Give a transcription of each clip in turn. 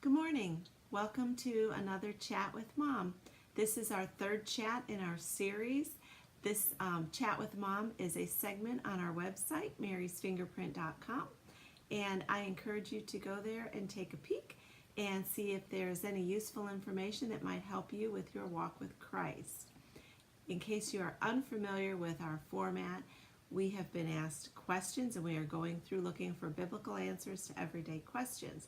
Good morning. Welcome to another Chat with Mom. This is our third chat in our series. This Chat with Mom is a segment on our website, marysfingerprint.com, and I encourage you to go there and take a peek and see if there's any useful information that might help you with your walk with Christ. In case you are unfamiliar with our format, we have been asked questions and we are going through looking for biblical answers to everyday questions.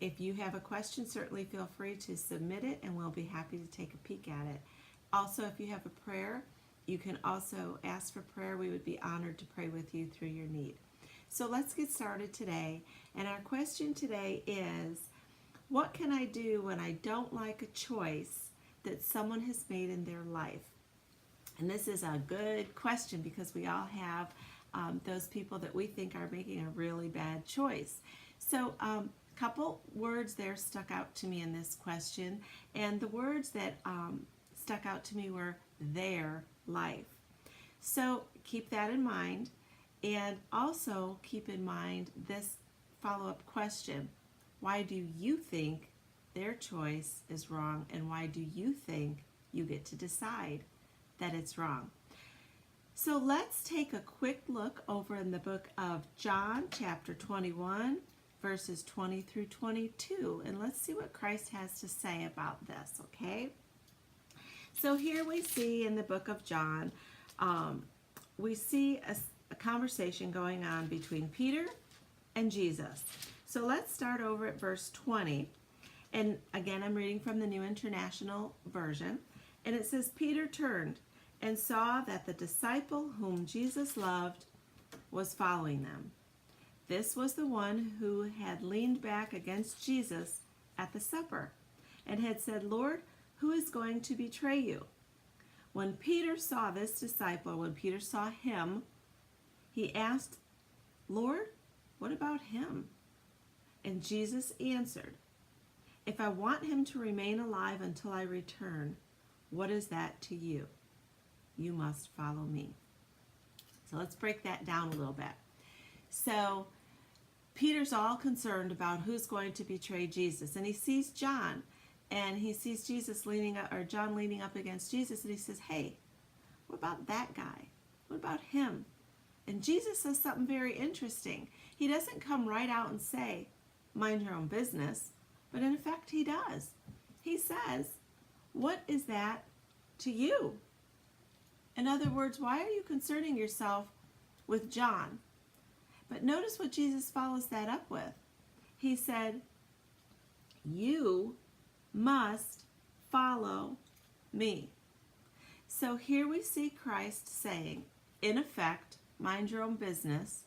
If you have a question, certainly feel free to submit it and we'll be happy to take a peek at it. Also, if you have a prayer, you can also ask for prayer. We would be honored to pray with you through your need. So let's get started today. And our question today is, what can I do when I don't like a choice that someone has made in their life? And this is a good question because we all have those people that we think are making a really bad choice. So couple words there stuck out to me in this question, and the words that stuck out to me were their life. So keep that in mind, and also keep in mind this follow-up question: why do you think their choice is wrong, and why do you think you get to decide that it's wrong? So let's take a quick look over in the book of John, chapter 21, verses 20 through 22, and let's see what Christ has to say about this, okay? So here we see in the book of John, we see a conversation going on between Peter and Jesus. So let's start over at verse 20, and again I'm reading from the New International Version, and it says, Peter turned and saw that the disciple whom Jesus loved was following them. This was the one who had leaned back against Jesus at the supper and had said, Lord, who is going to betray you? When Peter saw this disciple, when Peter saw him, he asked, Lord, what about him? And Jesus answered, if I want him to remain alive until I return, what is that to you? You must follow me. So let's break that down a little bit. So Peter's all concerned about who's going to betray Jesus, and he sees John, and he sees John leaning up against Jesus, and he says, hey, what about that guy? What about him? And Jesus says something very interesting. He doesn't come right out and say, mind your own business, but in effect he does. He says, what is that to you? In other words, why are you concerning yourself with John? But notice what Jesus follows that up with. He said, you must follow me. So here we see Christ saying, in effect, mind your own business.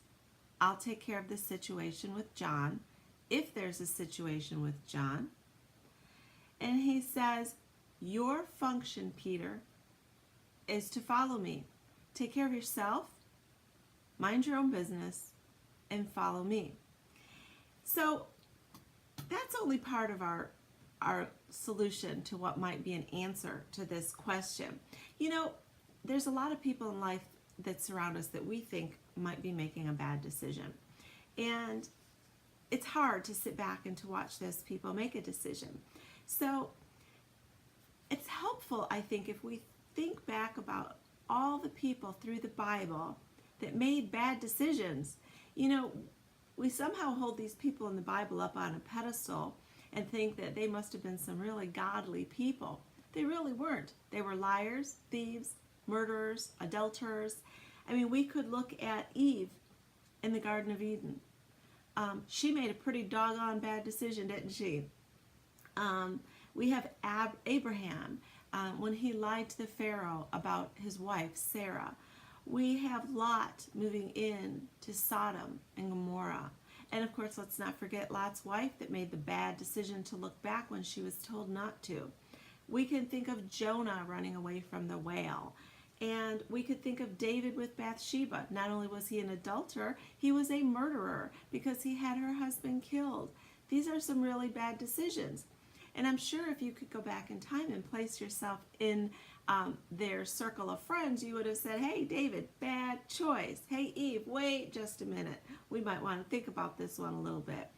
I'll take care of the situation with John, if there's a situation with John. And he says, your function, Peter, is to follow me. Take care of yourself, mind your own business, and follow me. So that's only part of our solution to what might be an answer to this question. You know, there's a lot of people in life that surround us that we think might be making a bad decision. And it's hard to sit back and to watch those people make a decision. So it's helpful, I think, if we think back about all the people through the Bible that made bad decisions. You know, we somehow hold these people in the Bible up on a pedestal and think that they must have been some really godly people. They really weren't. They were liars, thieves, murderers, adulterers. I mean, we could look at Eve in the Garden of Eden. She made a pretty doggone bad decision, didn't she? We have Abraham when he lied to the Pharaoh about his wife, Sarah. We have Lot moving in to Sodom and Gomorrah. And of course, let's not forget Lot's wife that made the bad decision to look back when she was told not to. We can think of Jonah running away from the whale. And we could think of David with Bathsheba. Not only was he an adulterer, he was a murderer because he had her husband killed. These are some really bad decisions. And I'm sure if you could go back in time and place yourself in their circle of friends, you would have said, hey, David, bad choice. Hey, Eve, wait just a minute. We might want to think about this one a little bit.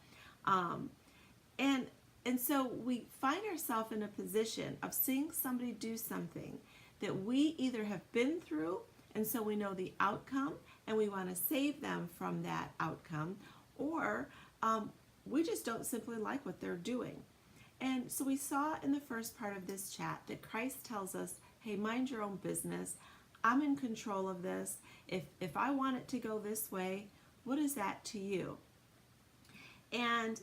And And so we find ourselves in a position of seeing somebody do something that we either have been through, and so we know the outcome and we want to save them from that outcome, or we just don't simply like what they're doing. And so we saw in the first part of this chat that Christ tells us, hey, mind your own business. I'm in control of this. If I want it to go this way, what is that to you? And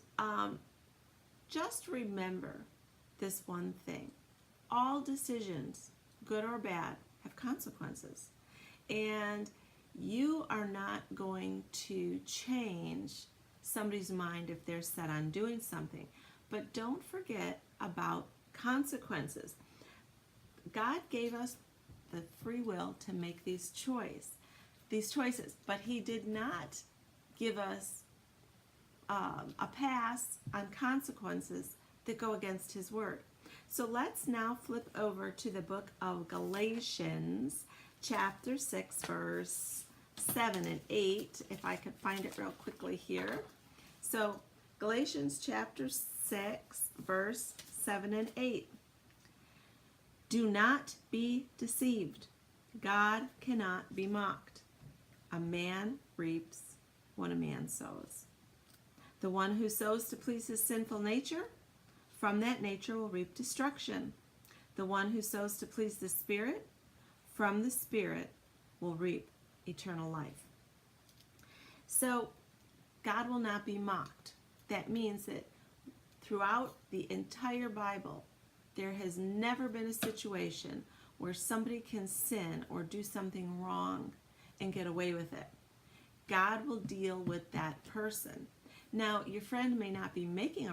just remember this one thing. All decisions, good or bad, have consequences. And you are not going to change somebody's mind if they're set on doing something. But don't forget about consequences. God gave us the free will to make these choices, but He did not give us a pass on consequences that go against His word. So let's now flip over to the book of Galatians, chapter 6, verse 7 and 8, if I could find it real quickly here. So Galatians chapter 6, verse 7 and 8. Do not be deceived. God cannot be mocked. A man reaps what a man sows. The one who sows to please his sinful nature, from that nature will reap destruction. The one who sows to please the Spirit, from the Spirit will reap eternal life. So God will not be mocked. That means that throughout the entire Bible, there has never been a situation where somebody can sin or do something wrong and get away with it. God will deal with that person. Now, your friend may not be making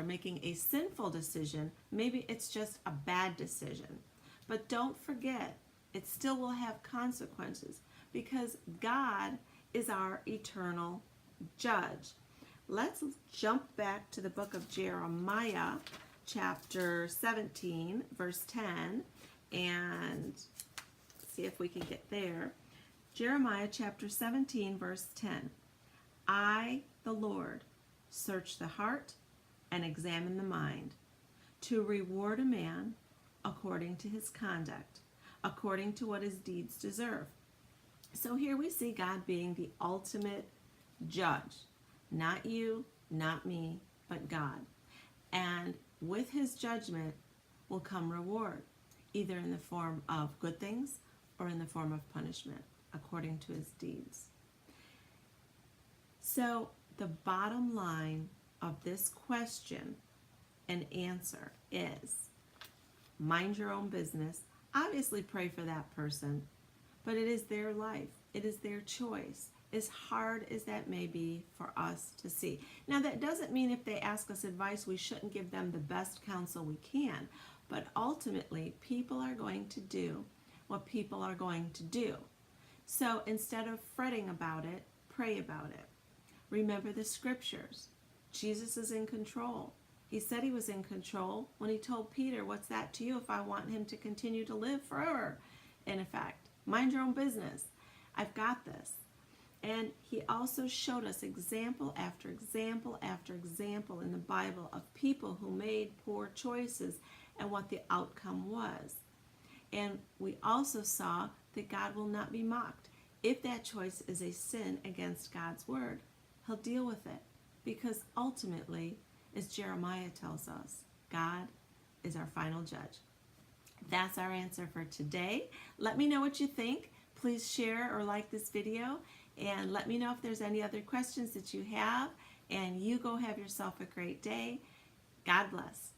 making a sinful decision. Maybe it's just a bad decision. But don't forget, it still will have consequences because God is our eternal judge. Let's jump back to the book of Jeremiah, chapter 17, verse 10, and see if we can get there. Jeremiah chapter 17, verse 10. I, the Lord, search the heart and examine the mind, to reward a man according to his conduct, according to what his deeds deserve. So here we see God being the ultimate judge. Not you, not me, but God. And with His judgment will come reward, either in the form of good things or in the form of punishment, according to His deeds. So the bottom line of this question and answer is, mind your own business. Obviously pray for that person, but it is their life. It is their choice, as hard as that may be for us to see. Now, that doesn't mean if they ask us advice, we shouldn't give them the best counsel we can. But ultimately, people are going to do what people are going to do. So instead of fretting about it, pray about it. Remember the scriptures. Jesus is in control. He said He was in control when He told Peter, what's that to you if I want him to continue to live forever? In effect, mind your own business. I've got this. And He also showed us example after example after example in the Bible of people who made poor choices and what the outcome was. And we also saw that God will not be mocked. If that choice is a sin against God's word, He'll deal with it. Because ultimately, as Jeremiah tells us, God is our final judge. That's our answer for today. Let me know what you think. Please share or like this video. And let me know if there's any other questions that you have. And you go have yourself a great day. God bless.